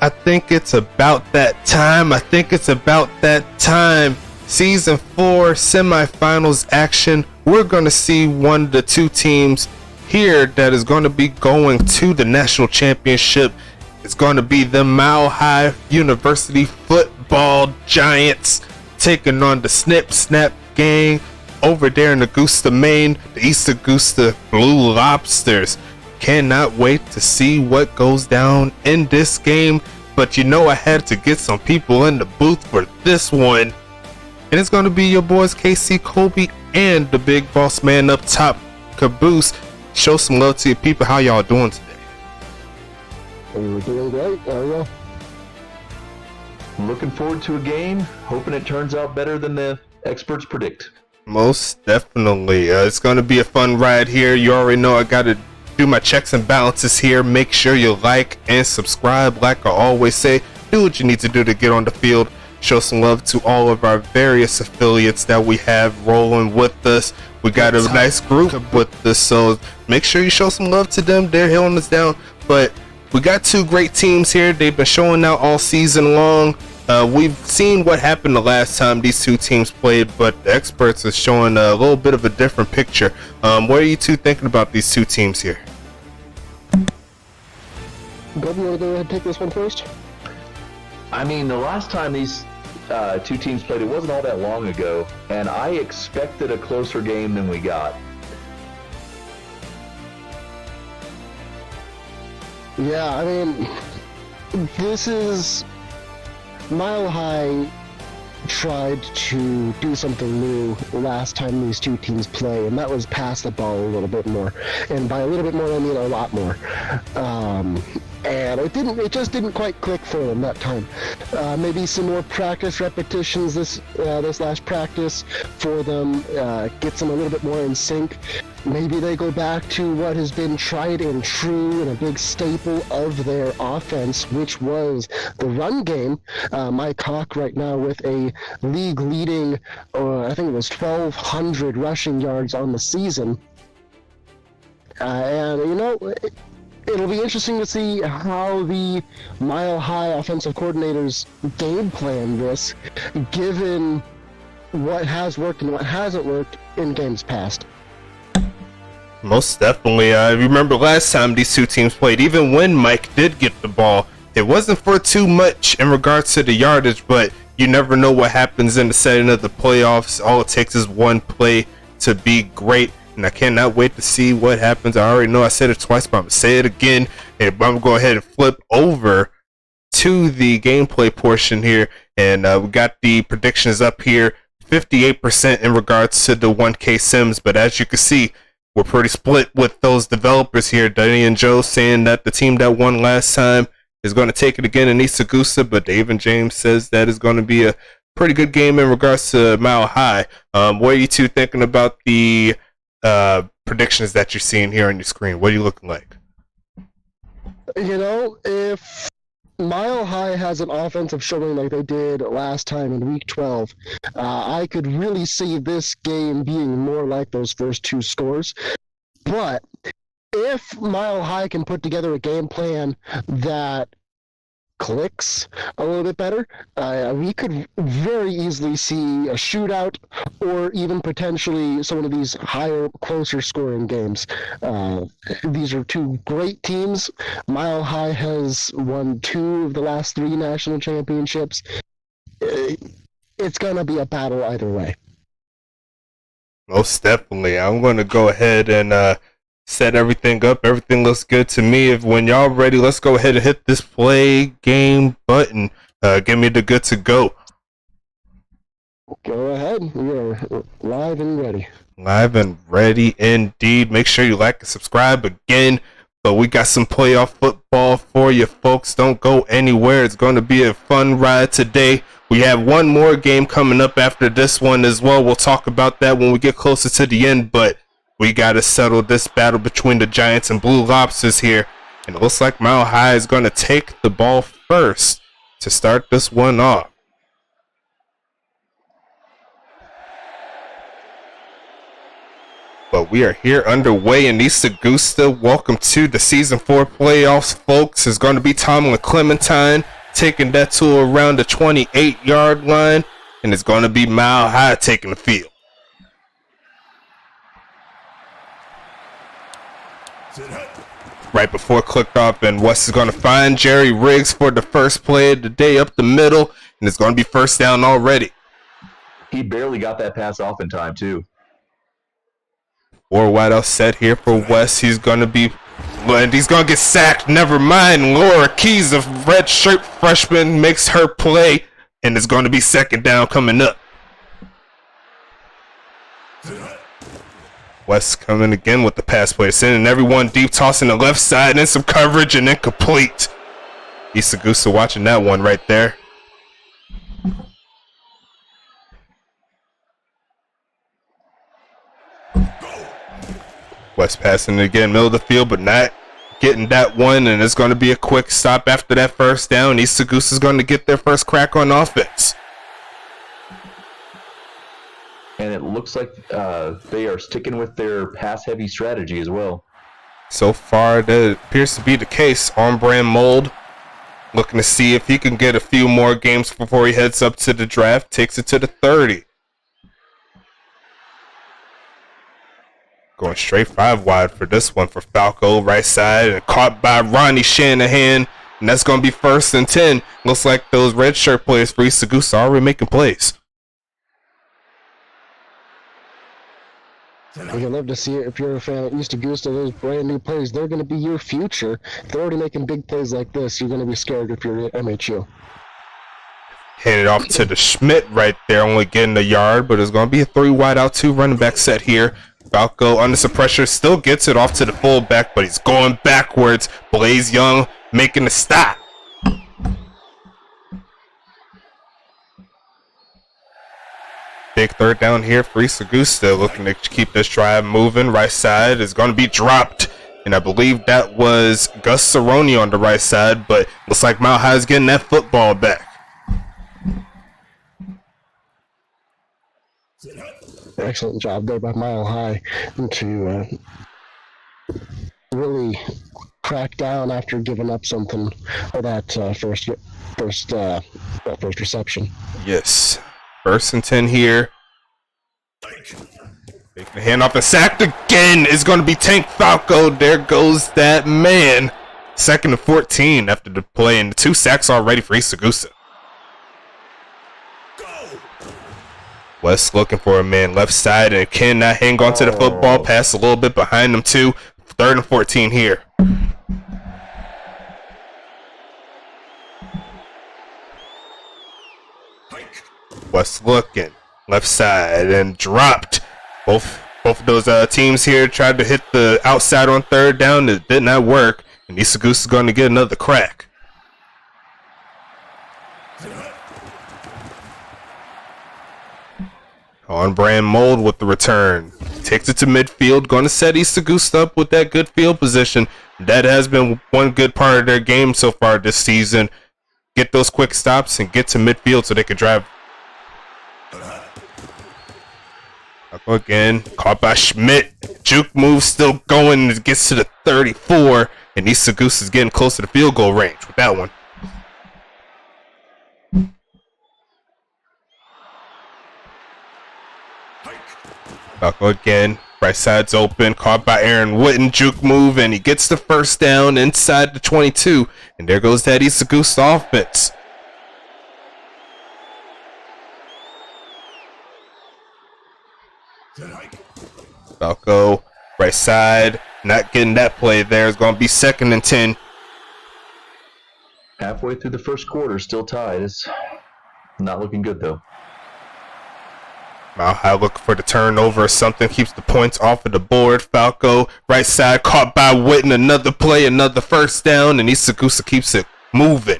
I think it's about that time. Season 4 semifinals action. We're going to see one of the two teams here that is going to be going to the national championship. It's going to be the Mile High University Football Giants taking on the Snip Snap Gang over there in Augusta, Maine, the East Augusta Blue Lobsters. Cannot wait to see what goes down in this game, but you know I had to get some people in the booth for this one, and it's going to be your boys KC, Kobe, and the big boss man up top, Caboose. Show some love to your people. How y'all doing today? We're doing great. How are you? Looking forward to a game, hoping it turns out better than the experts predict. Most definitely. It's going to be a fun ride here. You already know I got to do my checks and balances here. Make sure you like and subscribe. Like I always say, do what you need to do to get on the field. Show some love to all of our various affiliates that we have rolling with us. We got a nice group with us, so make sure you show some love to them. They're holding us down, but we got two great teams here. They've been showing out all season long. We've seen what happened the last time these two teams played, but the experts are showing a little bit of a different picture. What are you two thinking about these two teams here? Bob, you want to go ahead and take this one first? I mean, the last time these two teams played, it wasn't all that long ago, and I expected a closer game than we got. Yeah, I mean, this is... Mile High tried to do something new last time these two teams play, and that was pass the ball a little bit more. And by a little bit more, I mean a lot more. And it just didn't quite click for them that time. Maybe some more practice repetitions this last practice for them gets them a little bit more in sync. Maybe they go back to what has been tried and true and a big staple of their offense, which was the run game. Mike Hawk right now with a league-leading, I think it was 1,200 rushing yards on the season. And, you know, it'll be interesting to see how the Mile High offensive coordinators game plan this, given what has worked and what hasn't worked in games past. Most definitely. I remember last time these two teams played, even when Mike did get the ball, it wasn't for too much in regards to the yardage, but you never know what happens in the setting of the playoffs. All it takes is one play to be great, and I cannot wait to see what happens. I already know I said it twice, but I'm going to say it again, and I'm going to go ahead and flip over to the gameplay portion here, and we got the predictions up here, 58% in regards to the 1K Sims, but as you can see, we're pretty split with those developers here. Danny and Joe saying that the team that won last time is going to take it again in East Augusta, but Dave and James says that is going to be a pretty good game in regards to Mile High. What are you two thinking about the predictions that you're seeing here on your screen? What are you looking like? You know, if Mile High has an offensive showing like they did last time in Week 12, I could really see this game being more like those first two scores. But if Mile High can put together a game plan that clicks a little bit better, we could very easily see a shootout or even potentially some of these higher, closer scoring games. These are two great teams. Mile High has won 2 of the last 3 national championships. It's going to be a battle either way. Most definitely. I'm going to go ahead and set everything up. Everything looks good to me. If when y'all ready, let's go ahead and hit this play game button. Give me the good to go. Go ahead. We are live and ready. Live and ready indeed. Make sure you like and subscribe again. But we got some playoff football for you folks. Don't go anywhere. It's going to be a fun ride today. We have one more game coming up after this one as well. We'll talk about that when we get closer to the end, but we got to settle this battle between the Giants and Blue Lobsters here. And it looks like Mile High is going to take the ball first to start this one off. But we are here underway in East Augusta. Welcome to the Season 4 playoffs, folks. It's going to be Tom and Clementine taking that to around the 28-yard line, and it's going to be Mile High taking the field. Right before clicked off, and West is going to find Jerry Riggs for the first play of the day up the middle, and it's going to be first down already. He barely got that pass off in time, too. 4 wideout set here for West. He's going to be, and he's going to get sacked. Never mind. Laura Keys, a red shirt freshman, makes her play, and it's going to be second down coming up. West coming again with the pass play, sending everyone deep, tossing the left side, and some coverage, and incomplete. East Augusta watching that one right there. West passing it again, middle of the field, but not getting that one, and it's going to be a quick stop after that first down. East Augusta is going to get their first crack on offense. And it looks like they are sticking with their pass-heavy strategy as well. So far, that appears to be the case. On-brand Mold looking to see if he can get a few more games before he heads up to the draft. Takes it to the 30. Going straight 5 wide for this one for Falco, right side, and caught by Ronnie Shanahan. And that's going to be first and 10. Looks like those red shirt players for East Augusta are already making plays. You'd love to see it if you're a fan of East Augusta. Those brand new players, they're going to be your future. If they're already making big plays like this, you're going to be scared if you're at MHU. Handed off to the Schmidt right there, only getting a yard, but it's going to be a 3 wide out, 2 running back set here. Falco under some pressure, still gets it off to the fullback, but he's going backwards. Blaze Young making the stop. Big third down here for East Augusta, looking to keep this drive moving. Right side is going to be dropped, and I believe that was Gus Cerrone on the right side, but looks like Mile High is getting that football back. Excellent job there by Mile High to really crack down after giving up something for that first reception. Yes. First and 10 here. Taking the handoff and sacked again is going to be Tank Falco. There goes that man. Second and 14 after the play, and the 2 sacks already for East Augusta. West looking for a man left side and cannot hang on to the football. Pass a little bit behind them too. Third and 14 here. West looking left side and dropped. Both of those teams here tried to hit the outside on third down. It did not work, and East Augusta is going to get another crack. On brand Mold with the return. Takes it to midfield. Going to set East Augusta up with that good field position. That has been one good part of their game so far this season. Get those quick stops and get to midfield so they can drive. Again, caught by Schmidt. Juke move still going. It gets to the 34. And East Augusta is getting close to the field goal range with that one. Falco again, right side's open, caught by Aaron Witten, juke move, and he gets the first down inside the 22, and there goes that East Augusta offense. Falco, right side, not getting that play there. It's going to be second and 10. Halfway through the first quarter, still tied. It's not looking good, though. Mile High looking for the turnover or something, keeps the points off of the board. Falco, right side, caught by Witten, another play, another first down, and East Augusta keeps it moving.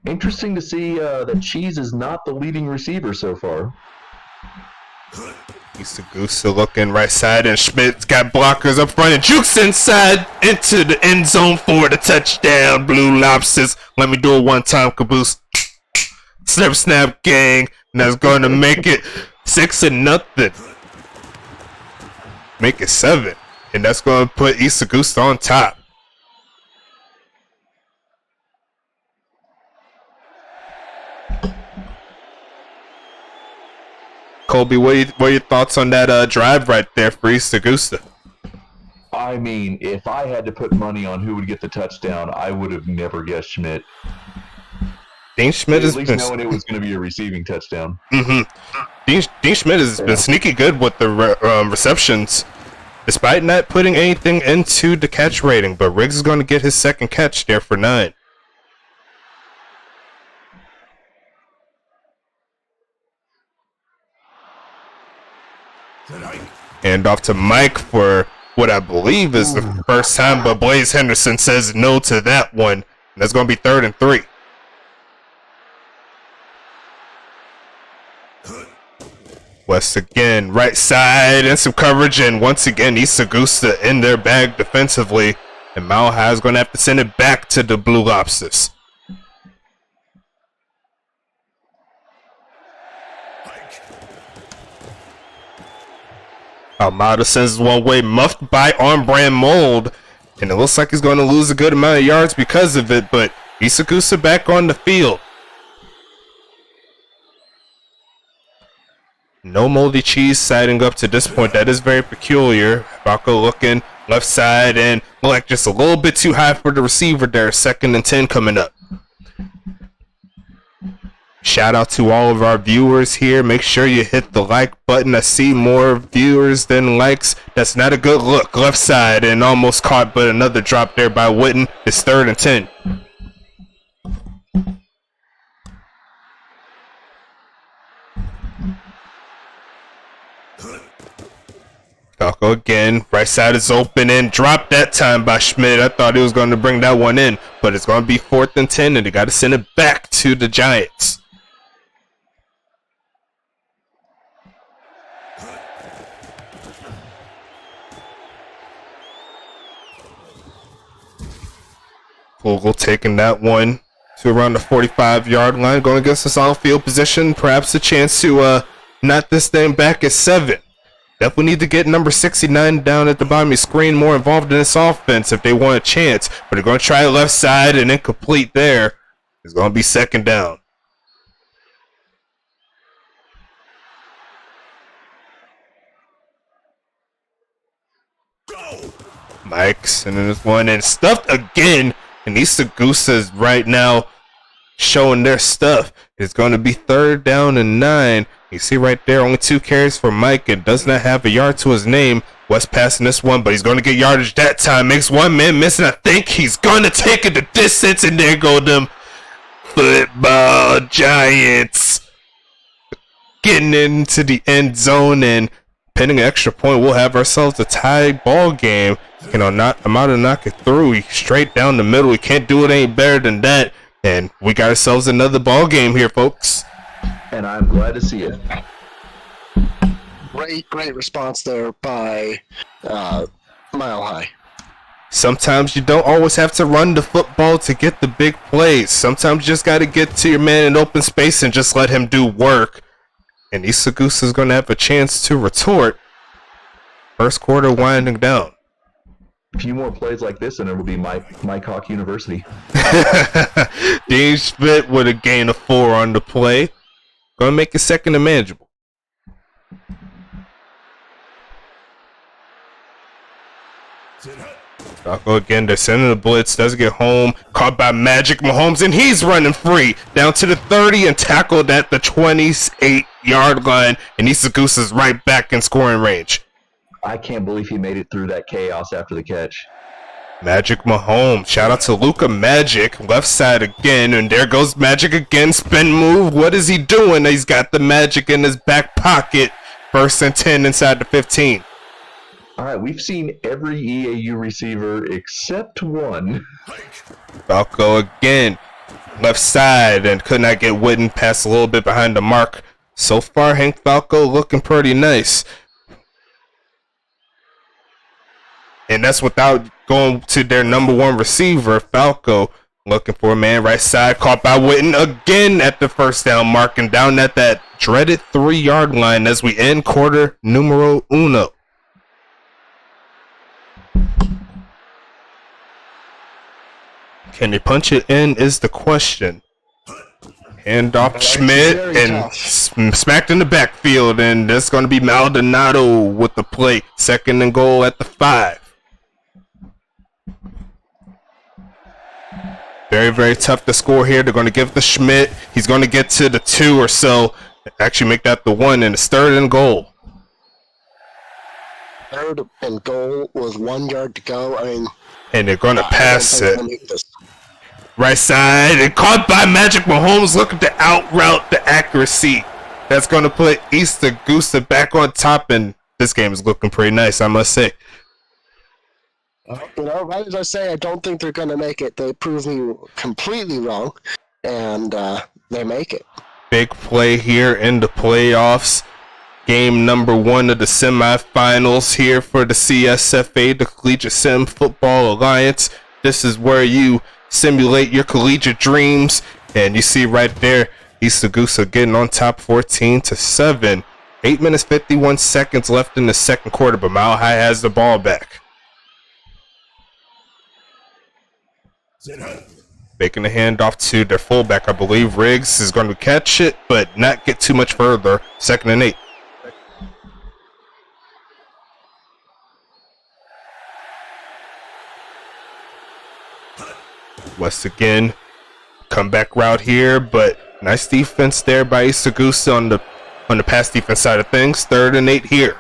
Interesting to see that Cheese is not the leading receiver so far. East Augusta looking right side, and Schmidt's got blockers up front, and jukes inside into the end zone for the touchdown. Blue Lobsters, let me do it one time, caboose. Snip, snap, gang. And that's going to make it 6-0. Make it 7. And that's going to put East Augusta on top. Colby, what are your thoughts on that drive right there for East Augusta? I mean, if I had to put money on who would get the touchdown, I would have never guessed Schmidt. Dean Schmidt has at least knowing it was going to be a receiving touchdown. Dean Schmidt has been sneaky good with the receptions, despite not putting anything into the catch rating. But Riggs is going to get his second catch there for 9. And off to Mike for what I believe is the first time, but Blaze Henderson says no to that one. And that's going to be 3rd and 3. West again, right side, and some coverage, and once again, East Augusta in their bag defensively. And Mile High is going to have to send it back to the Blue Lobsters. Almada sends one way, muffed by on-brand mold, and it looks like he's going to lose a good amount of yards because of it, but East Augusta back on the field. No moldy cheese siding up to this point. That is very peculiar. Falco looking left side and like just a little bit too high for the receiver there. 2nd and 10 coming up. Shout out to all of our viewers here. Make sure you hit the like button. I see more viewers than likes. That's not a good look. Left side and almost caught, but another drop there by Witten. It's 3rd and 10. Falco again. Right side is open and dropped that time by Schmidt. I thought he was going to bring that one in, but it's going to be 4th and 10, and they got to send it back to the Giants. Vogel taking that one to around the 45-yard line, going against the solid field position. Perhaps a chance to knot this thing back at 7. Definitely need to get number 69 down at the bottom of your screen, more involved in this offense if they want a chance. But they're going to try left side and incomplete there. It's going to be 2nd down. Mike sending this one and stuffed again. And East Augusta is right now showing their stuff. It's going to be 3rd down and 9. You see right there, only 2 carries for Mike and does not have a yard to his name. West passing this one, but he's going to get yardage that time. Makes one man miss, and I think he's going to take it the distance. And there go them football Giants. Getting into the end zone and pinning an extra point. We'll have ourselves a tie ball game. You know, Amada knock it through. Straight down the middle. We can't do it any better than that. And we got ourselves another ball game here, folks. And I'm glad to see it. Great response there by Mile High. Sometimes you don't always have to run the football to get the big plays. Sometimes you just got to get to your man in open space and just let him do work. And East Augusta is going to have a chance to retort. First quarter winding down. A few more plays like this and it will be Mike Hawk University. Dean Schmidt with a gain of 4 on the play. Going to make it 2nd and manageable. Falco again, they're sending the blitz, doesn't get home, caught by Magic Mahomes, and he's running free down to the 30 and tackled at the 28-yard line, and East Augusta's right back in scoring range. I can't believe he made it through that chaos after the catch. Magic Mahomes, shout out to Luka Magic, left side again, and there goes Magic again, spin move, what is he doing? He's got the Magic in his back pocket, 1st and 10 inside the 15. All right, we've seen every EAU receiver except one. Falco again, left side, and could not get Witten past a little bit behind the mark. So far, Hank Falco looking pretty nice. And that's without going to their number 1 receiver, Falco, looking for a man right side, caught by Witten again at the 1st down mark and down at that dreaded 3-yard line as we end quarter numero uno. Can they punch it in is the question. Hand off Schmidt and smacked in the backfield, and that's going to be Maldonado with the play. 2nd and goal at the 5. Very, very tough to score here. They're going to give the Schmidt. He's going to get to the 2 or so. Actually make that the 1, and it's 3rd and goal. 3rd and goal with 1 yard to go. I mean, and they're going to pass it. Right side, and caught by Magic Mahomes, looking to out-route the accuracy. That's going to put East Augusta back on top, and this game is looking pretty nice, I must say. You know, right as I say, I don't think they're going to make it. They prove me completely wrong, and they make it. Big play here in the playoffs. Game number 1 of the semifinals here for the CSFA, the Collegiate Sim Football Alliance. This is where you simulate your collegiate dreams, and you see right there East Augusta getting on top 14-7. 8 minutes 51 seconds left in the 2nd quarter, but Mile High has the ball back. Making the handoff to their fullback, I believe Riggs is going to catch it but not get too much further. 2nd and 8. West again, comeback route here, but nice defense there by East Augusta on the pass defense side of things. 3rd and 8 here.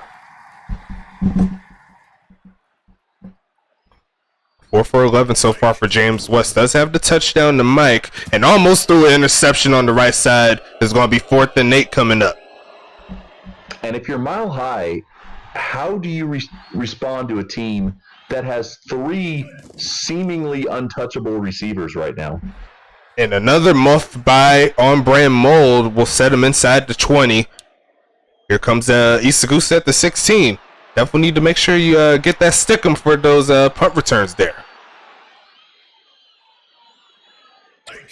4 for 11 so far for James West. Does have the touchdown to Mike, and almost threw an interception on the right side. There's going to be 4th and 8 coming up. And if you're Mile High, how do you respond to a team that has 3 seemingly untouchable receivers right now? And another muff by on-brand mold will set him inside the 20. Here comes East Augusta at the 16. Definitely need to make sure you get that stickum for those punt returns there.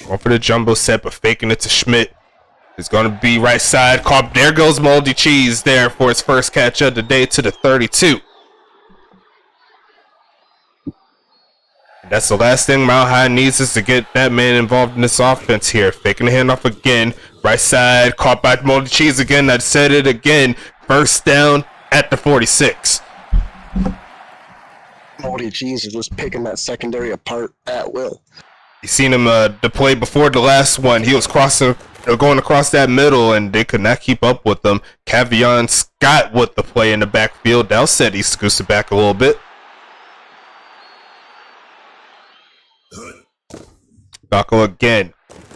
Going for the jumbo set, but faking it to Schmidt. It's going to be right side. Caught. There goes Moldy Cheese there for his first catch of the day to the 32. That's the last thing Mile High needs, is to get that man involved in this offense here. Faking the handoff again. Right side. Caught by Moldy Cheese again. I said it again. 1st down at the 46. Moldy Cheese is just picking that secondary apart at will. You seen him the play before the last one. He was going across that middle, and they could not keep up with them. Cavion Scott with the play in the backfield. That'll set East Augusta back a little bit. Buckle again.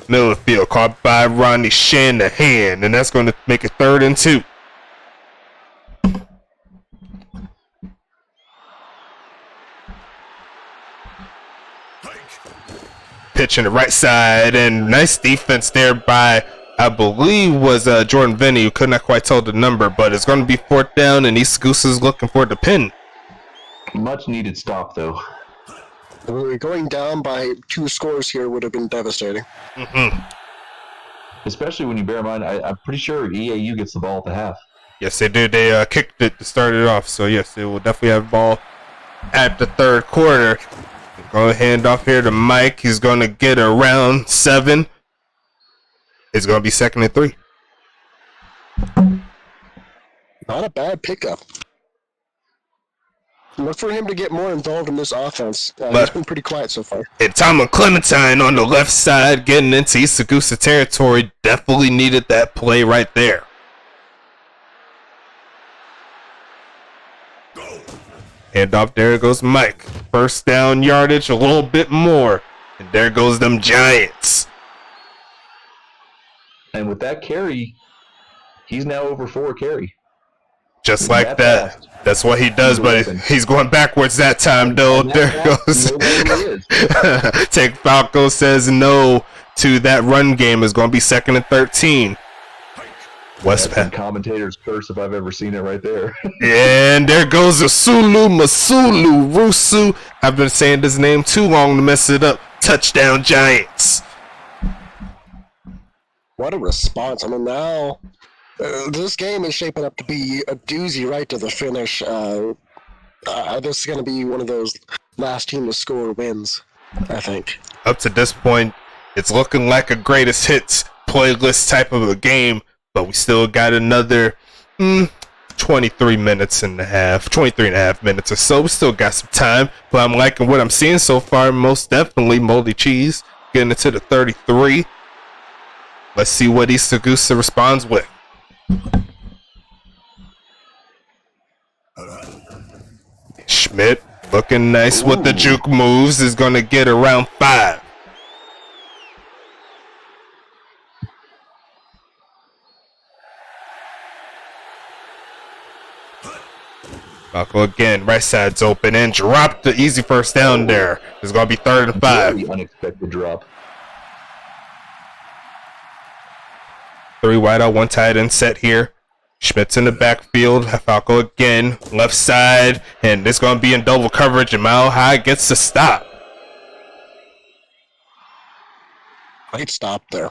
Middle of the field. Caught by Ronnie Shanahan, and that's going to make it 3rd and 2. Pitch in the right side, and nice defense there by, I believe, was Jordan Vinny, who could not quite tell the number, but it's going to be 4th down, and East Augusta is looking for the pin. Much needed stop, though. Going down by 2 scores here would have been devastating. Mm-hmm. Especially when you bear in mind, I'm pretty sure EAU gets the ball at the half. Yes, they did. They kicked it to start it off, so yes, they will definitely have the ball at the 3rd quarter. Going to hand off here to Mike. He's going to get around 7. It's going to be 2nd and 3. Not a bad pickup. Look for him to get more involved in this offense. He's been pretty quiet so far. And Tom and Clementine on the left side getting into East Augusta territory. Definitely needed that play right there. Hand off, there goes Mike. 1st down yardage, a little bit more. And there goes them Giants. And with that carry, he's now over 4 carry. Just like that. That's what he does, but he's going backwards that time, though. There goes. Take Falco says no to that run game. Is going to be 2nd and 13. West Penn. Commentator's curse if I've ever seen it right there. And there goes Masulu Rusu. I've been saying this name too long to mess it up. Touchdown Giants. What a response. I mean, now this game is shaping up to be a doozy right to the finish. This is going to be one of those last team to score wins, I think. Up to this point, it's looking like a greatest hits playlist type of a game, but we still got another 23 minutes and a half, 23 and a half minutes or so. We still got some time, but I'm liking what I'm seeing so far. Most definitely Moldy Cheese getting into the 33. Let's see what East Augusta responds with. Schmidt looking nice with the juke moves, is going to get around 5. Falco again, right side's open and dropped the easy first down there. It's going to be 3rd and 5. Very unexpected drop. 3 wide out, 1 tight end set here. Schmidt's in the backfield. Falco again, left side, and it's going to be in double coverage, and Mile High gets the stop. Great stop there.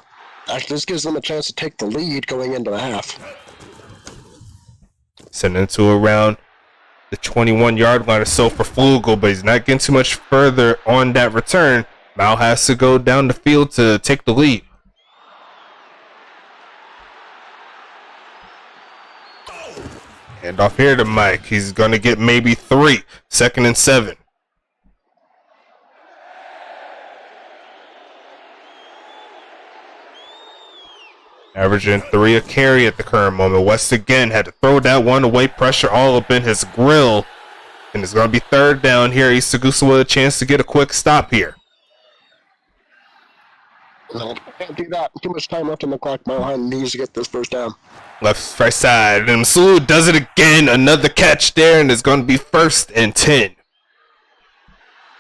Actually, this gives them a chance to take the lead going into the half. Sending it to around the 21-yard line or so for Flugel, but he's not getting too much further on that return. Mile has to go down the field to take the lead. Hand off here to Mike. He's going to get maybe 3. 2nd and 7. Averaging 3 a carry at the current moment. West again had to throw that one away. Pressure all up in his grill. And it's going to be 3rd down here. East Augusta with a chance to get a quick stop here. No, can't do that. Too much time left on the clock. Mile High needs to get this first down. Left, right side. And Msulu does it again. Another catch there. And it's going to be 1st and 10.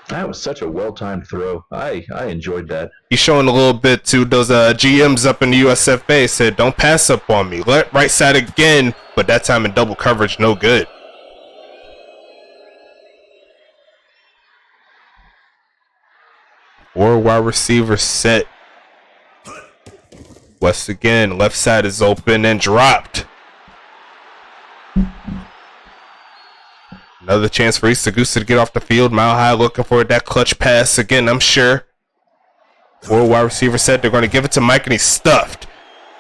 That was such a well-timed throw. I enjoyed that. He's showing a little bit to those GMs up in the USFA. Said, don't pass up on me. Let right side again. But that time in double coverage, no good. Four wide receiver set. West again. Left side is open and dropped. Another chance for East Augusta to get off the field. Mile High looking for that clutch pass again, I'm sure. 4 wide receiver set. They're going to give it to Mike, and he's stuffed.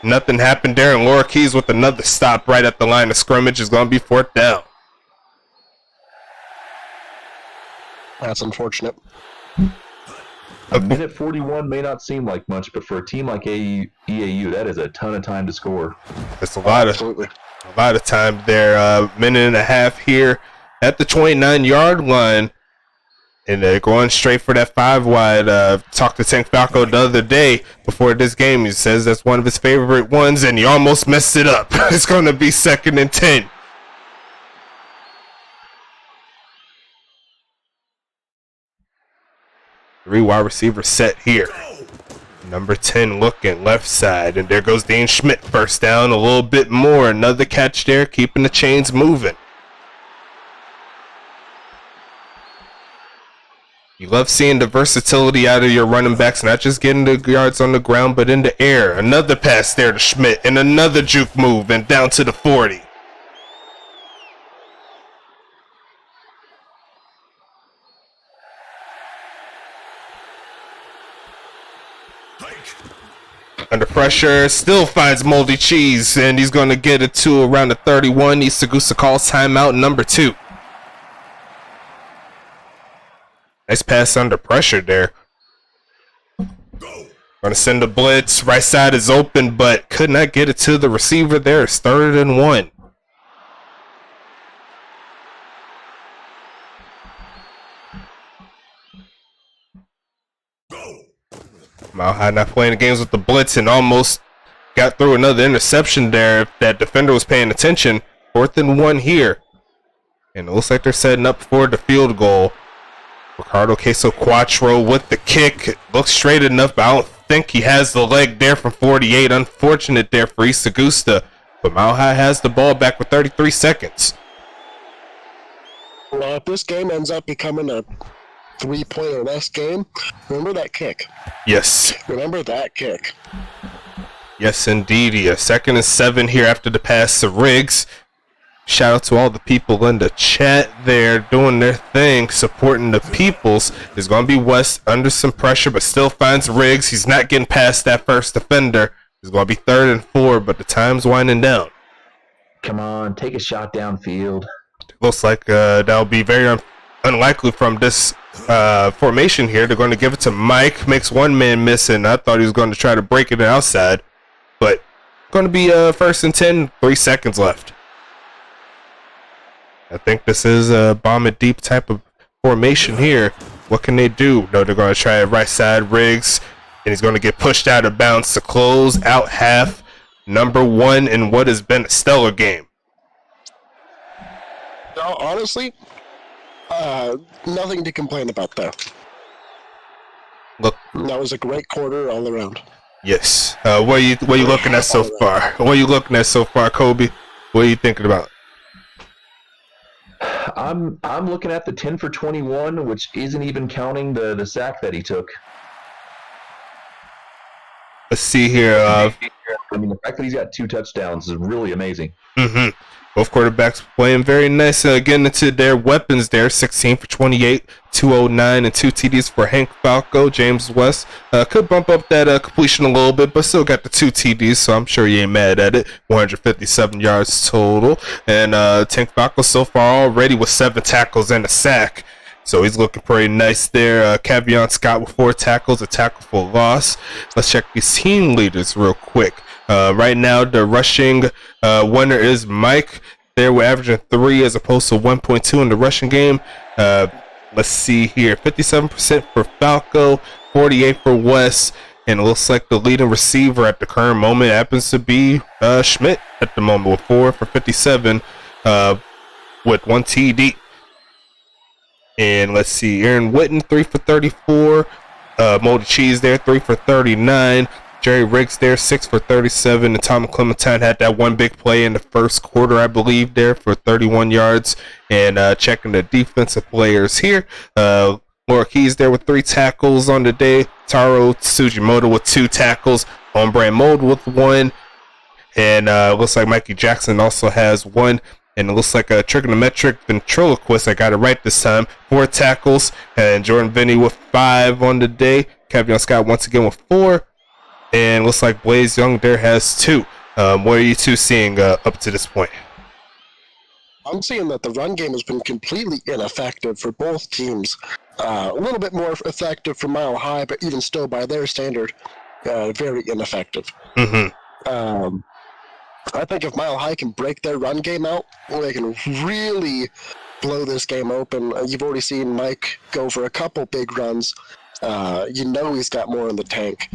Nothing happened there, and Laura Keys with another stop right at the line of scrimmage is going to be 4th down. That's unfortunate. A minute 41 may not seem like much, but for a team like EAU, that is a ton of time to score. It's a lot of time there. Minute and a half here at the 29-yard line. And they're going straight for that 5 wide. Talked to Tank Falco the other day before this game. He says that's one of his favorite ones, and he almost messed it up. It's going to be 2nd and 10. Three wide receiver set here. Number 10 looking left side, and there goes Dean Schmidt. First down, a little bit more. Another catch there, keeping the chains moving. You love seeing the versatility out of your running backs, not just getting the yards on the ground, but in the air. Another pass there to Schmidt, and another juke move, and down to the 40. Under pressure, still finds Moldy Cheese, and he's going to get it to around the 31. East Augusta calls timeout number 2. Nice pass under pressure there. Going to send a blitz. Right side is open, but could not get it to the receiver there. It's 3rd and 1. Mile High not playing the games with the blitz and almost got through another interception there if that defender was paying attention. 4th and 1 here. And it looks like they're setting up for the field goal. Ricardo Queso Quattro with the kick. It looks straight enough, but I don't think he has the leg there from 48. Unfortunate there for East Augusta. But Mile High has the ball back with 33 seconds. Well, if this game ends up becoming a 3-point or less game, remember that kick. Yes. Remember that kick. Yes, indeed. 2nd and 7 here after the pass to Riggs. Shout out to all the people in the chat there doing their thing, supporting the peoples. There's going to be West under some pressure, but still finds Riggs. He's not getting past that first defender. It's going to be 3rd and 4, but the time's winding down. Come on, take a shot downfield. Looks like that'll be very unlikely from this formation here. They're going to give it to Mike. Makes one man miss, and I thought he was going to try to break it outside. But going to be 1st and 10, 3 seconds left. I think this is a bomb it deep type of formation here. What can they do? No, they're going to try it right side. Riggs, and he's going to get pushed out of bounds to close out half. Number 1 in what has been a stellar game. No, honestly, nothing to complain about there. Look, that was a great quarter all around. Yes. What are you looking at so far? What are you looking at so far, Kobe? What are you thinking about? I'm looking at the 10 for 21, which isn't even counting the sack that he took. Let's see here. I mean, the fact that he's got 2 touchdowns is really amazing. Mm-hmm. Both quarterbacks playing very nice. Getting into their weapons there. 16 for 28, 209, and 2 TDs for Hank Falco. James West could bump up that completion a little bit, but still got the 2 TDs, so I'm sure he ain't mad at it. 157 yards total. And Hank Falco so far already with 7 tackles and a sack. So he's looking pretty nice there. Cavion Scott with 4 tackles, a tackle for loss. Let's check these team leaders real quick. Right now, the rushing winner is Mike. There we're averaging 3 as opposed to 1.2 in the rushing game. Let's see here. 57% for Falco, 48 for West. And it looks like the leading receiver at the current moment happens to be Schmidt at the moment with 4 for 57 with 1 TD. And let's see, Aaron Witten, 3 for 34. Moldy Cheese there, 3 for 39. Jerry Riggs there, 6 for 37. And Tom Clementine had that one big play in the first quarter, I believe, there for 31 yards. And checking the defensive players here. Laura Keys there with 3 tackles on the day. Taro Tsujimoto with 2 tackles. Hombre Mold with 1. And looks like Mikey Jackson also has 1. And it looks like a trigonometric ventriloquist. I got it right this time. 4 tackles. And Jordan Vinny with 5 on the day. Cavion Scott once again with 4. And looks like Blaze Young there has 2. What are you two seeing up to this point? I'm seeing that the run game has been completely ineffective for both teams. A little bit more effective for Mile High, but even still by their standard, very ineffective. Mm-hmm. I think if Mile High can break their run game out, they can really blow this game open. You've already seen Mike go for a couple big runs. You know he's got more in the tank.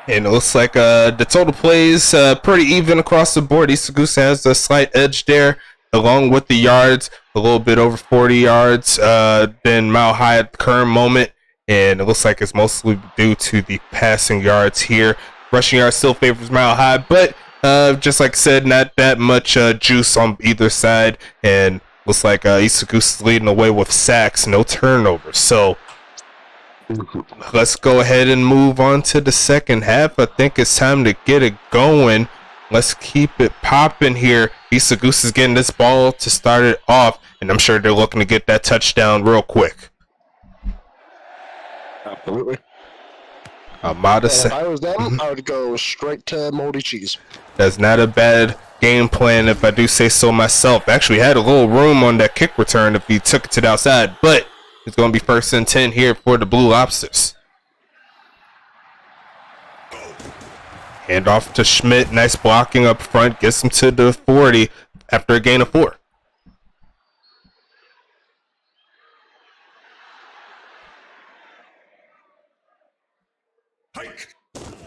And it looks like the total plays pretty even across the board. East Augusta has a slight edge there, along with the yards, a little bit over 40 yards than Mile High at the current moment. And it looks like it's mostly due to the passing yards here. Rushing yards still favors Mile High, but just like I said, not that much juice on either side. And looks like East Augusta is leading the way with sacks, no turnovers. So let's go ahead and move on to the second half. I think it's time to get it going. Let's keep it popping here. East Augusta is getting this ball to start it off, and I'm sure they're looking to get that touchdown real quick. Absolutely. If I was them, I would go straight to Moldy Cheese. That's not a bad game plan, if I do say so myself. Actually had a little room on that kick return if he took it to the outside, but it's going to be 1st and 10 here for the Blue Lobsters. Hand off to Schmidt. Nice blocking up front. Gets him to the 40 after a gain of 4.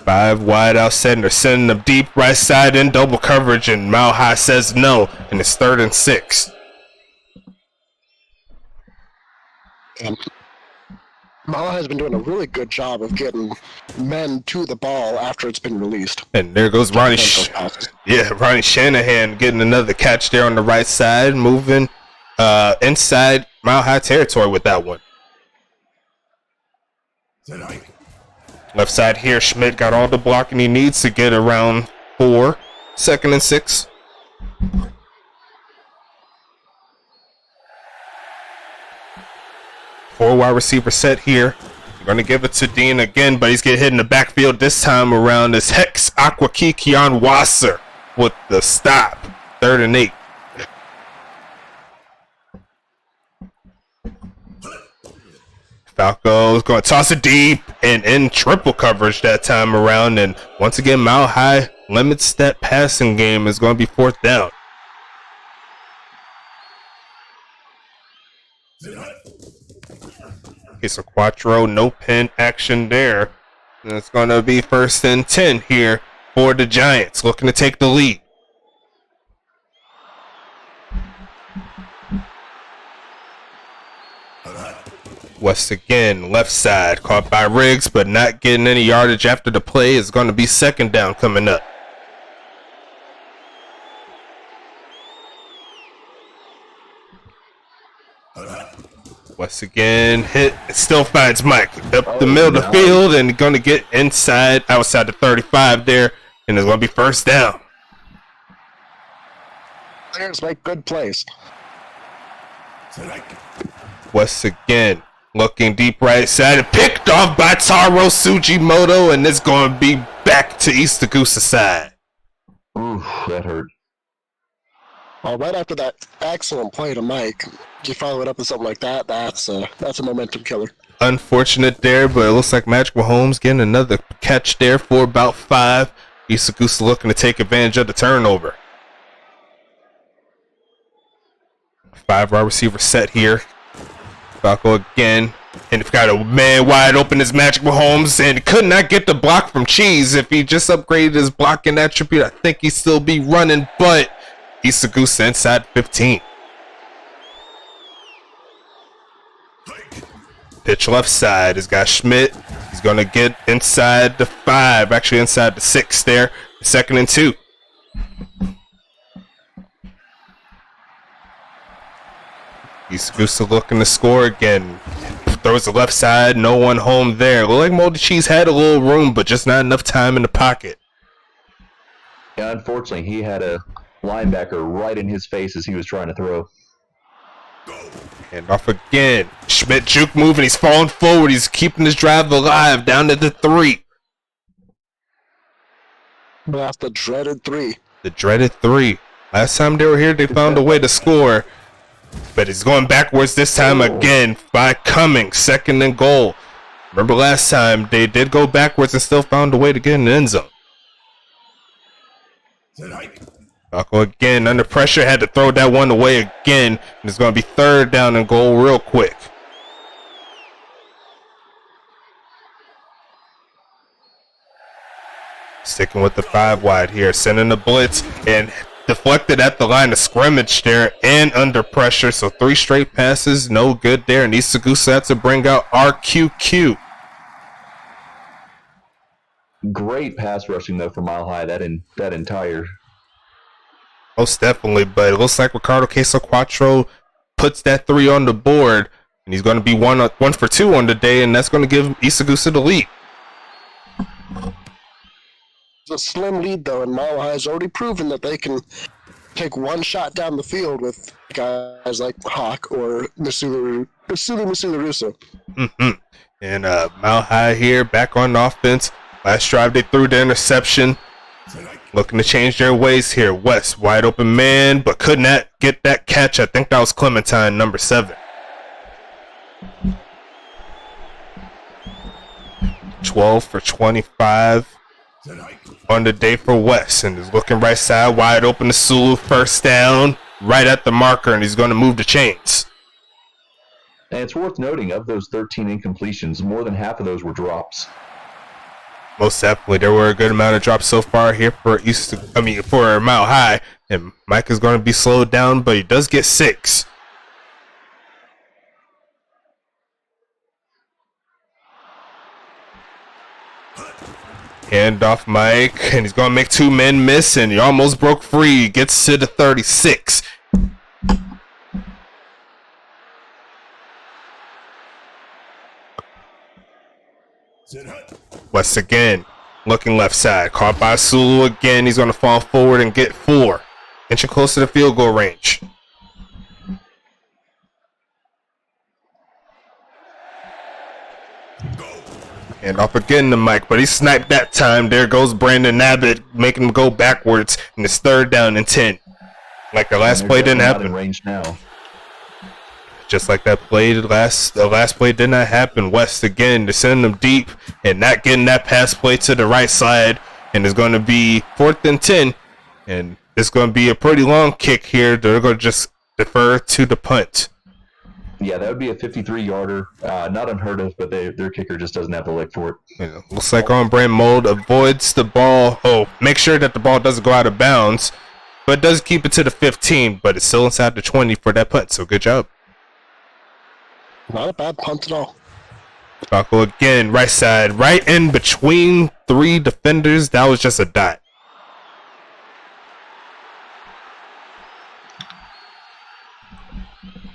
Five wide out center, sending them deep right side in double coverage, and Mile High says no, and it's 3rd and 6. Mile High has been doing a really good job of getting men to the ball after it's been released. And there goes Ronnie. Ronnie Shanahan getting another catch there on the right side, moving inside Mile High territory with that one. Left side here, Schmidt got all the blocking he needs to get around 4. 2nd and 6. Four wide receiver set here. They're going to give it to Dean again, but he's getting hit in the backfield this time around. It's Hex Aquakikian Wasser with the stop. 3rd and 8. Falco's going to toss it deep and in triple coverage that time around. And once again, Mile High limits that passing game. Is going to be 4th down. Okay, so Quattro, no pin action there. And it's going to be 1st and 10 here for the Giants, looking to take the lead. West again, left side, caught by Riggs, but not getting any yardage after the play. Is going to be 2nd down coming up. West again, hit, still finds Mike up the middle of the field and going to get outside the 35 there, and it's going to be 1st down. Players make good plays. West again, looking deep right side, and picked off by Taro Sugimoto, and it's going to be back to East Augusta side. Ooh, that hurt. Well, right after that excellent play to Mike, you follow it up with something like that, that's a momentum killer. Unfortunate there, but it looks like Magic Mahomes getting another catch there for about 5. East Augusta looking to take advantage of the turnover. 5 wide receiver set here. Falco again, and if got a man wide open as Magic Mahomes, and could not get the block from Cheese. If he just upgraded his blocking attribute, I think he'd still be running, but East Augusta inside 15. Pitch left side has got Schmidt. He's going to get inside the 5, actually inside the 6 there. 2nd and 2. East Augusta looking to score again. Throws the left side, no one home there. Looked like Moldy Cheese had a little room, but just not enough time in the pocket. Yeah, unfortunately, he had a linebacker right in his face as he was trying to throw. And off again. Schmidt juke moving. He's falling forward. He's keeping his drive alive down to the 3. That's the dreaded 3. The dreaded 3. Last time they were here, they found a way to score. But he's going backwards this time again by Cummings. 2nd and goal. Remember last time, they did go backwards and still found a way to get in the end zone. Falco again under pressure, had to throw that one away again, and it's going to be 3rd down and goal real quick. Sticking with the 5 wide here, sending the blitz, and deflected at the line of scrimmage there and under pressure, so 3 straight passes, no good there, and East Augusta had to bring out RQQ. Great pass rushing, though, for Mile High, that entire... Most definitely, but it looks like Ricardo Queso Quattro puts that 3 on the board, and he's going to be 1 for 2 on the day, and that's going to give East Augusta the lead. It's a slim lead, though, and Mile High has already proven that they can take one shot down the field with guys like Hawk or Masulu Russo. And Mile High here back on offense. Last drive they threw the interception. Looking to change their ways here. West, wide open man, but could not get that catch. I think that was Clementine, number 7. 12 for 25 on the day for West. And he's looking right side, wide open to Sulu. 1st down, right at the marker, and he's going to move the chains. And it's worth noting, of those 13 incompletions, more than half of those were drops. Most definitely, there were a good amount of drops so far here for for Mile High, and Mike is going to be slowed down, but he does get 6. Hand off Mike, and he's going to make 2 men miss, and he almost broke free. He gets to the 36. West again, looking left side, caught by Sulu again. He's going to fall forward and get 4, inching close to the field goal range. And off again to Mike, but he sniped that time. There goes Brandon Abbott, making him go backwards, and it's 3rd down and 10. Like the last play didn't happen. In range now. Just like that play, the last play did not happen. West again, they're sending them deep and not getting that pass play to the right side. And it's going to be 4th and 10. And it's going to be a pretty long kick here. They're going to just defer to the punt. Yeah, that would be a 53-yarder. Not unheard of, but their kicker just doesn't have the leg for it. Yeah, looks like on-brand mode avoids the ball. Oh, make sure that the ball doesn't go out of bounds. But it does keep it to the 15, but it's still inside the 20 for that punt. So good job. Not a bad punt at all. Falco again, right side, right in between 3 defenders. That was just a dot.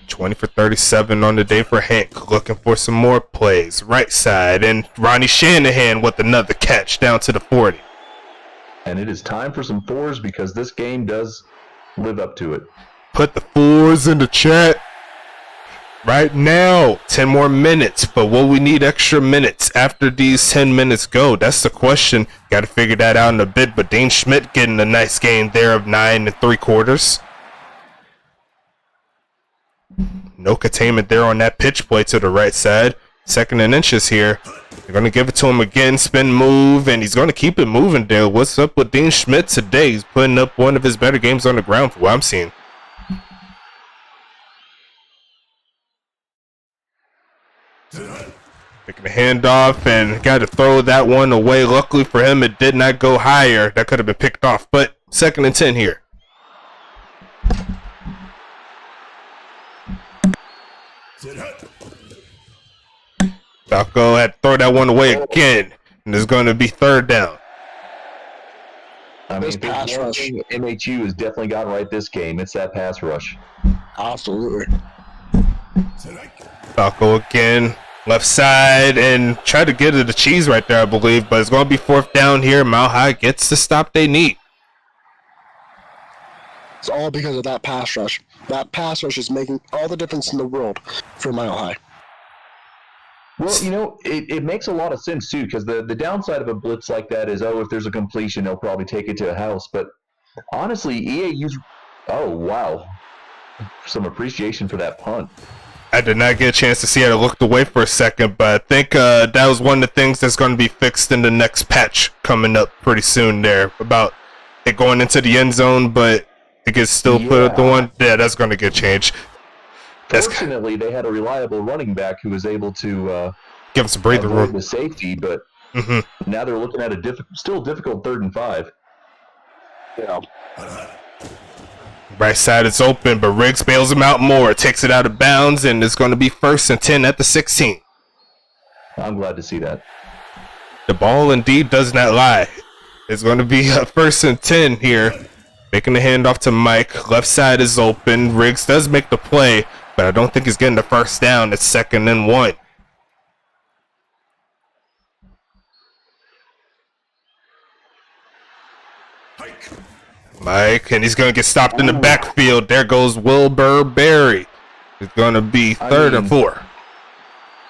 $20 for 37 on the day for Hank. Looking for some more plays. Right side, and Ronnie Shanahan with another catch down to the 40. And it is time for some 4s because this game does live up to it. Put the 4s in the chat. Right now, 10 more minutes, but will we need extra minutes after these 10 minutes go? That's the question. Got to figure that out in a bit, but Dean Schmidt getting a nice gain there of 9 3/4. No containment there on that pitch play to the right side. 2nd and inches here. They're going to give it to him again, spin move, and he's going to keep it moving there. What's up with Dean Schmidt today? He's putting up one of his better games on the ground for what I'm seeing. Taking the handoff and got to throw that one away. Luckily for him, it did not go higher. That could have been picked off, but 2nd and 10 here. Falco had to throw that one away again, and it's going to be 3rd down. I mean, pass rush. MHU has definitely gotten right this game. It's that pass rush. Absolutely. Falco again, left side, and try to get it the cheese right there, I believe, but it's going to be 4th down here. Mile High gets the stop they need. It's all because of that pass rush. That pass rush is making all the difference in the world for Mile High. Well, you know, it makes a lot of sense, too, because the downside of a blitz like that is, if there's a completion, they'll probably take it to a house. But honestly, EAU's... Oh, wow. Some appreciation for that punt. I did not get a chance to see it. I looked away for a second, but I think that was one of the things that's going to be fixed in the next patch coming up pretty soon there, about it going into the end zone, but it gets still put at the one. Yeah, that's going to get changed. Fortunately, they had a reliable running back who was able to give us a breather room. The safety, but now they're looking at a still difficult 3rd and 5. Yeah. Right side is open, but Riggs bails him out more, takes it out of bounds, and it's going to be 1st and 10 at the 16. I'm glad to see that. The ball indeed does not lie. It's going to be a 1st and 10 here. Making the handoff to Mike. Left side is open. Riggs does make the play, but I don't think he's getting the 1st down. It's 2nd and 1. Mike, and he's going to get stopped in the backfield. There goes Wilbur Berry. It's going to be 3rd and 4.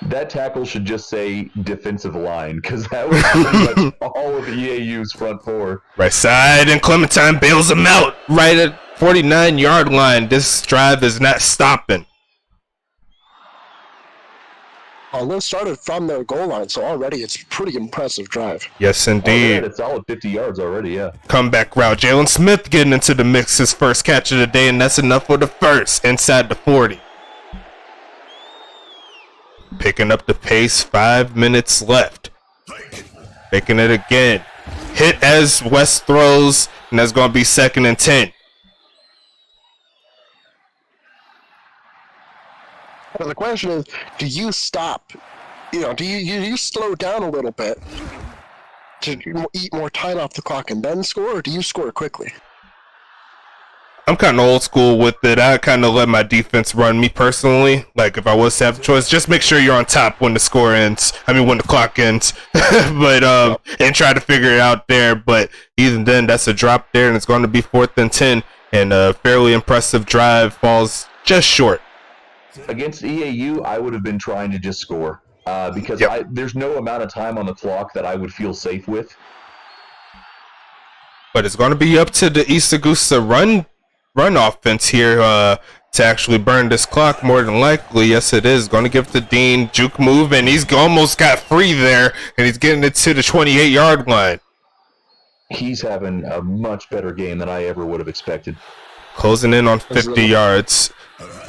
That tackle should just say defensive line, because that was pretty much all of the EAU's front 4. Right side, and Clementine bails him out right at 49-yard line. This drive is not stopping. Liv started from their goal line, so already it's a pretty impressive drive. Yes, indeed. It's solid 50 yards already, yeah. Comeback route. Jalen Smith getting into the mix, his 1st catch of the day, and that's enough for the 1st inside the 40. Picking up the pace, 5 minutes left. Making it again. Hit as West throws, and that's going to be 2nd and 10. Well, the question is, do you stop? Do you slow down a little bit to eat more time off the clock and then score, or do you score quickly? I'm kind of old school with it. I kind of let my defense run me personally. Like, if I was to have a choice, just make sure you're on top when the score ends. When the clock ends. But, and try to figure it out there. But even then, that's a drop there, and it's going to be 4th and 10. And a fairly impressive drive falls just short. Against EAU, I would have been trying to just score. because Yep. there's no amount of time on the clock that I would feel safe with. But it's going to be up to the East Augusta run offense here to actually burn this clock more than likely. Yes, it is. Going to give to Dean. Juke move, and he's almost got free there, and he's getting it to the 28-yard line. He's having a much better game than I ever would have expected. Closing in on 50 yards.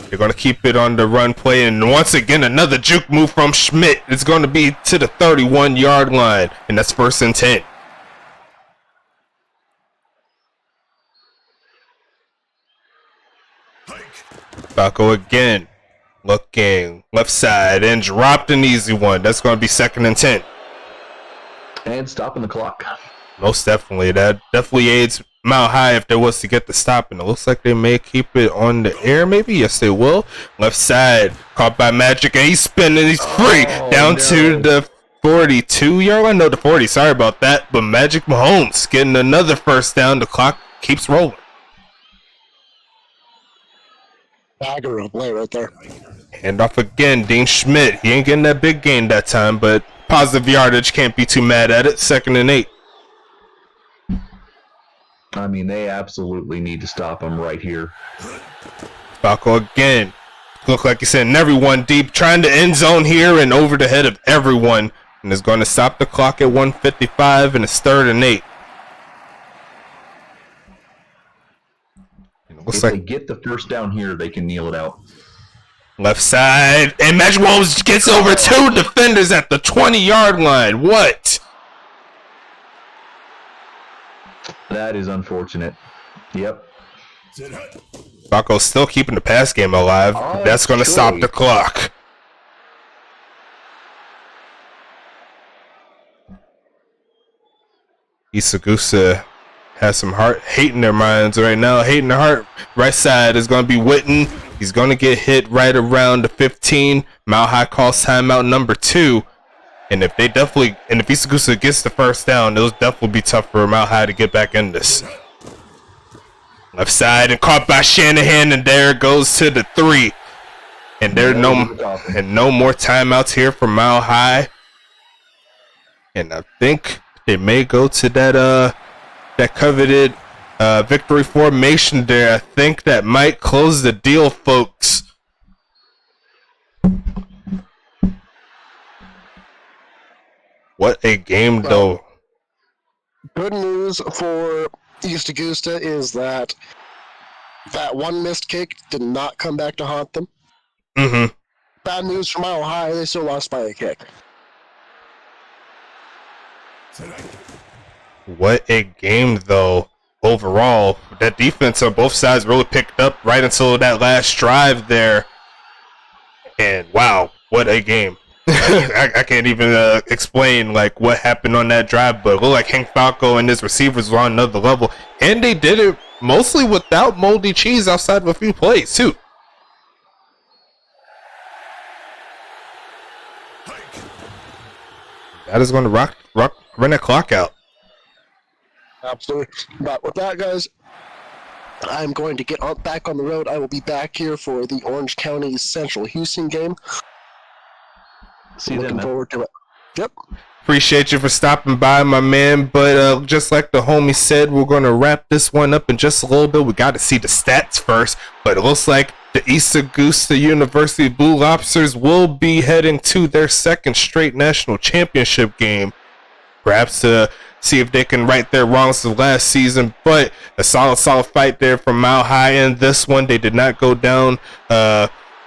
They're going to keep it on the run play, and once again, another juke move from Schmidt. It's going to be to the 31-yard line, and that's 1st and 10. Falco again, looking left side, and dropped an easy one. That's going to be 2nd and 10. And stopping the clock. Most definitely. That definitely aids Mile High if there was to get the stop, and it looks like they may keep it on the air, maybe. Yes, they will. Left side, caught by Magic, and he's spinning. He's free down to the 42-yard line. No, the 40. Sorry about that. But Magic Mahomes getting another 1st down. The clock keeps rolling. Dagger of play right there. Hand off again. Dean Schmidt. He ain't getting that big gain that time, but positive yardage. Can't be too mad at it. 2nd and 8. I mean, they absolutely need to stop him right here. Falco again. Look like he's sending everyone deep, trying to end zone here and over the head of everyone. And is going to stop the clock at 1:55, and it's 3rd and 8. And it looks If like they get the 1st down here, they can kneel it out. left side, and Magic Mahomes gets over 2 defenders at the 20-yard line. What? That is unfortunate. Yep. Falco's still keeping the pass game alive. Oh, That's going to stop surely. the clock. East Augusta has some hate in their minds right now. Hate in their heart. Right side is going to be Witten. He's going to get hit right around the 15. Mile High calls timeout number 2. And if East Augusta gets the 1st down, it'll definitely be tough for Mile High to get back in this. Left side and caught by Shanahan, and there it goes to the 3. And there no more timeouts here for Mile High. And I think they may go to that coveted victory formation there. I think that might close the deal, folks. What a game, though. Good news for East Augusta is that one missed kick did not come back to haunt them. Mm-hmm. Bad news for Mile High, they still lost by a kick. What a game, though. Overall, that defense on both sides really picked up right until that last drive there. And wow, what a game. I can't even explain like what happened on that drive, but it looked like Hank Falco and his receivers were on another level, and they did it mostly without Moldy Cheese outside of a few plays too. That is going to run that clock out. Absolutely. But with that, guys, I'm going to get back on the road. I will be back here for the Orange County Central Houston game. See you then, Looking man. forward to it. Yep. Appreciate you for stopping by, my man. But just like the homie said, we're going to wrap this one up in just a little bit. We got to see the stats first. But it looks like the East Augusta University Blue Lobsters will be heading to their 2nd straight national championship game. Perhaps to see if they can right their wrongs of last season. But a solid fight there from Mile High in this one. They did not go down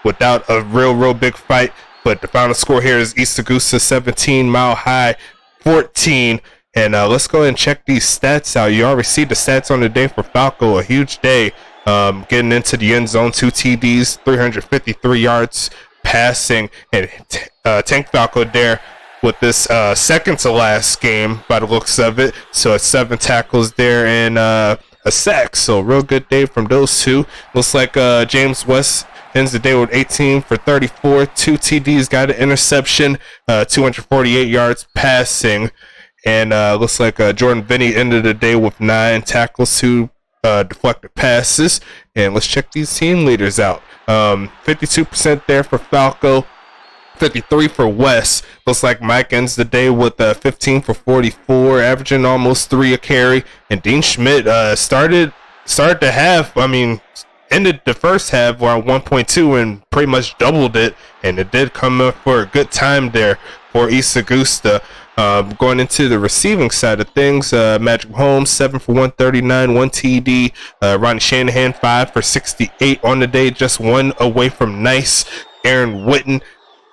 without a real big fight. But the final score here is East Augusta 17, Mile High 14. And let's go ahead and check these stats out. You already see the stats on the day for Falco. A huge day. Getting into the end zone, 2 TDs, 353 yards passing. And Tank Falco there with this second to last game by the looks of it. So it's 7 tackles there and a sack. So real good day from those two. Looks like James West ends the day with 18 for 34, 2 TDs, got an interception, 248 yards passing. And looks like Jordan Vinny ended the day with 9 tackles, 2 deflected passes. And let's check these team leaders out. 52% there for Falco, 53 for West. Looks like Mike ends the day with 15 for 44, averaging almost 3 a carry. And Dean Schmidt started to have, ended the first half around 1.2 and pretty much doubled it. And it did come up for a good time there for East Augusta. Going into the receiving side of things, Magic Mahomes 7 for 139, 1 TD. Ronnie Shanahan 5 for 68 on the day, just one away from nice. Aaron Witten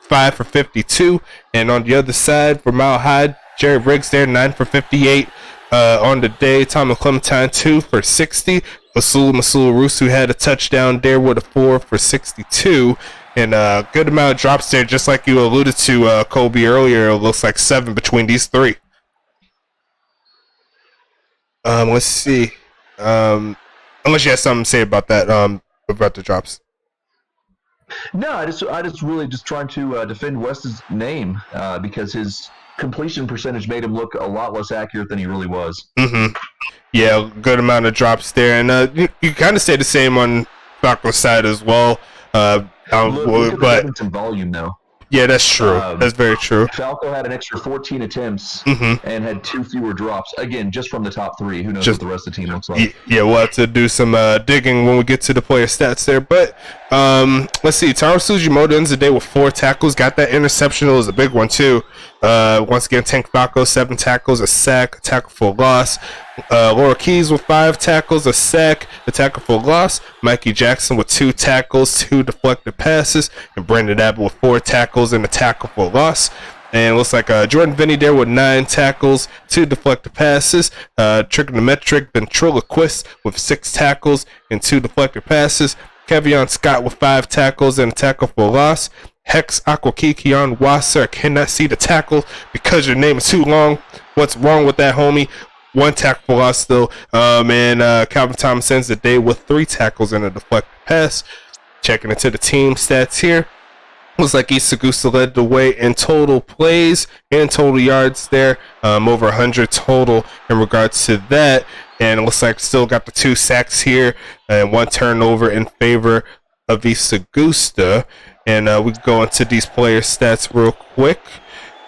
5 for 52, and on the other side for Mile High, Jerry Riggs there 9 for 58 on the day. Tom Clementine 2 for 60. Masula Rusu had a touchdown there with a 4 for 62. And a good amount of drops there, just like you alluded to, Kobe, earlier. It looks like 7 between these 3. Let's see. Unless you have something to say about that, about the drops. No, I just really trying to defend West's name because his completion percentage made him look a lot less accurate than he really was. Mm-hmm. Yeah, good amount of drops there. And you kind of stay the same on Falco's side as well. But some volume though. Yeah, that's true. That's very true. Falco had an extra 14 attempts and had 2 fewer drops. Again, just from the top 3. Who knows what the rest of the team looks like? Yeah, we'll have to do some digging when we get to the player stats there. But let's see. Taro Sujimoto ends the day with 4 tackles. Got that interception. It was a big one too. Once again, Tank Falco 7 tackles, a sack, a tackle for loss. Laura Keys with 5 tackles, a sack, a tackle for loss. Mikey Jackson with 2 tackles, 2 deflected passes, and Brandon Abbott with 4 tackles and a tackle for loss. And it looks like Jordan Vinny there with 9 tackles, 2 deflected passes. Trigonometric ventriloquist with 6 tackles and 2 deflected passes. Kevion Scott with 5 tackles and a tackle for loss. Hex Aquakikion Wasser, I cannot see the tackle because your name is too long. What's wrong with that, homie? 1 tackle for loss still. And Calvin Thomas ends the day with 3 tackles and a deflected pass. Checking into the team stats here. Looks like East Augusta led the way in total plays and total yards there. Over 100 total in regards to that. And it looks like still got the 2 sacks here and 1 turnover in favor of East Augusta. And we can go into these player stats real quick.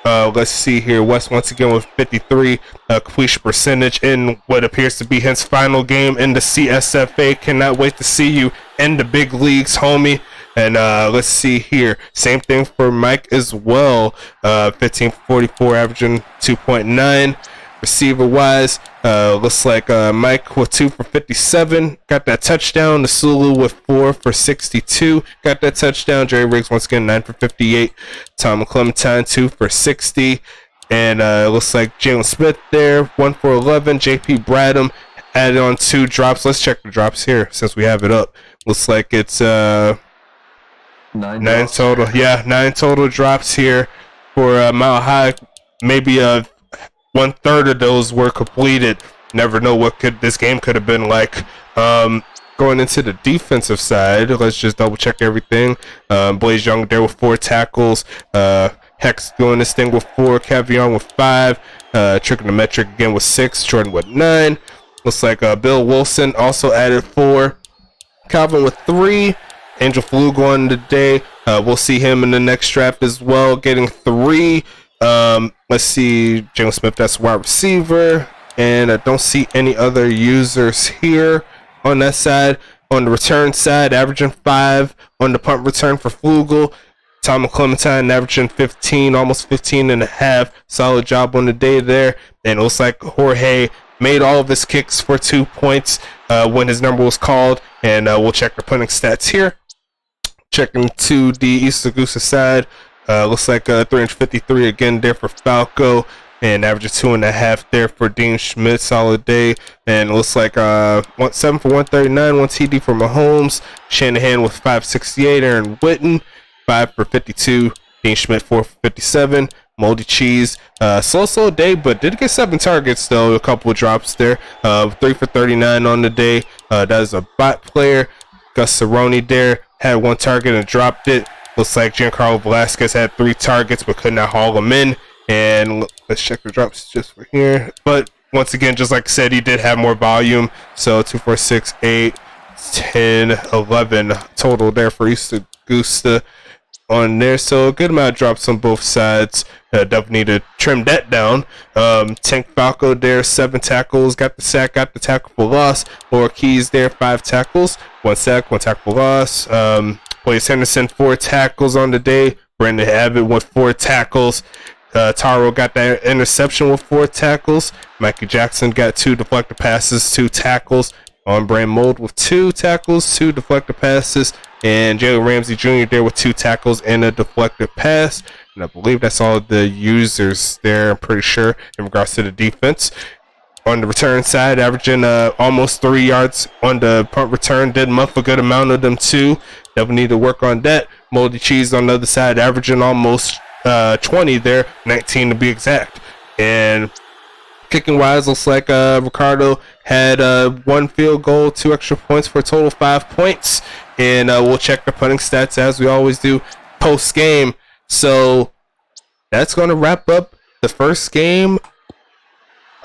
Let's see here. West once again with 53 completion percentage in what appears to be his final game in the CSFA. Cannot wait to see you in the big leagues, homie. And let's see here. Same thing for Mike as well. 15 for 44, averaging 2.9. Receiver wise, looks like Mike with 2 for 57, got that touchdown. The Sulu with 4 for 62, got that touchdown. Jerry Riggs once again 9 for 58. Tom Clementine 2 for 60, and it looks like Jalen Smith there 1 for 11. JP Bradham added on 2 drops. Let's check the drops here since we have it up. Looks like it's 9 total. Yeah, 9 total drops here for Mile High. Maybe 1/3 of those were completed. Never know what this game could have been like. Going into the defensive side, let's just double check everything. Blaze Young there with 4 tackles. Hex doing this thing with 4. Cavion with 5. Trigonometric again with 6. Jordan with 9. Looks like Bill Wilson also added 4. Calvin with 3. Angel Flug on the day. We'll see him in the next draft as well, getting 3. Let's see, Jalen Smith, that's wide receiver, and I don't see any other users here on that side. On the return side, averaging 5 on the punt return for Flugel. Tom Clementine averaging 15, almost 15 and a half. Solid job on the day there. And it looks like Jorge made all of his kicks for 2 points when his number was called. And we'll check the punting stats here. Checking to the East Augusta side. Looks like 353 again there for Falco, and averages 2.5 there for Dean Schmidt. Solid day. And it looks like 7 for 139, 1 TD for Mahomes. Shanahan with 568. Aaron Witten 5 for 52. Dean Schmidt 4 for 57. Moldy Cheese slow day, but did get 7 targets though. A couple of drops there. 3 for 39 on the day. That is a bot player. Gus Cerrone there had 1 target and dropped it. Looks like Giancarlo Velasquez had 3 targets but could not haul them in. And let's check the drops just for here. But once again, just like I said, he did have more volume. So 2, 4, 6, 8, 10, 11 total there for East Augusta. on there, so a good amount of drops on both sides. Definitely need to trim that down. Tank Falco there, 7 tackles, got the sack, got the tackle for loss. Ortiz there, 5 tackles, 1 sack, 1 tackle for loss. Blaze Henderson, 4 tackles on the day. Brandon Abbott with 4 tackles. Taro got that interception with 4 tackles. Mikey Jackson got 2 deflected passes, 2 tackles. On brand Mold with 2 tackles, 2 deflected passes, and Jalen Ramsey Jr. there with 2 tackles and a deflected pass. And I believe that's all the users there, I'm pretty sure, in regards to the defense. On the return side, averaging almost 3 yards on the punt return. Did muff a good amount of them too. Definitely need to work on that. Moldy Cheese on the other side, averaging almost 20 there, 19 to be exact. And kicking wise, looks like Ricardo had 1 field goal, 2 extra points for a total of 5 points. And we'll check the punting stats as we always do post game. So that's going to wrap up the first game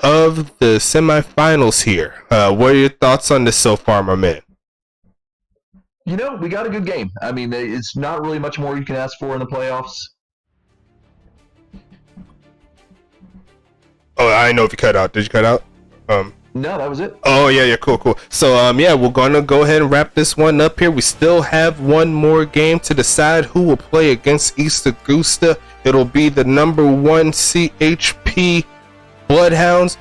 of the semifinals here. What are your thoughts on this so far, my man? You know, we got a good game. I mean, it's not really much more you can ask for in the playoffs. Oh, I know if you cut out. Did you cut out? No, that was it. Oh, yeah, cool. So, yeah, we're going to go ahead and wrap this one up here. We still have one more game to decide who will play against East Augusta. It'll be the number 1 CHP Bloodhounds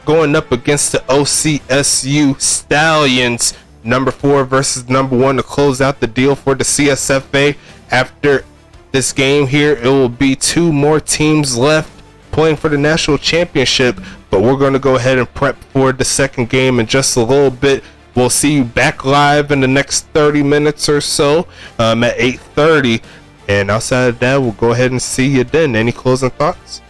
going up against the OCSU Stallions. Number 4 versus number 1 to close out the deal for the CSFA. After this game here, it will be 2 more teams left playing for the national championship, but we're going to go ahead and prep for the second game in just a little bit. We'll see you back live in the next 30 minutes or so at 8:30, and outside of that, we'll go ahead and see you then. Any closing thoughts?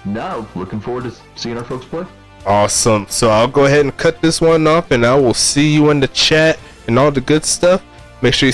No, looking forward to seeing our folks play. Awesome. So I'll go ahead and cut this one off, and I will see you in the chat and all the good stuff. Make sure you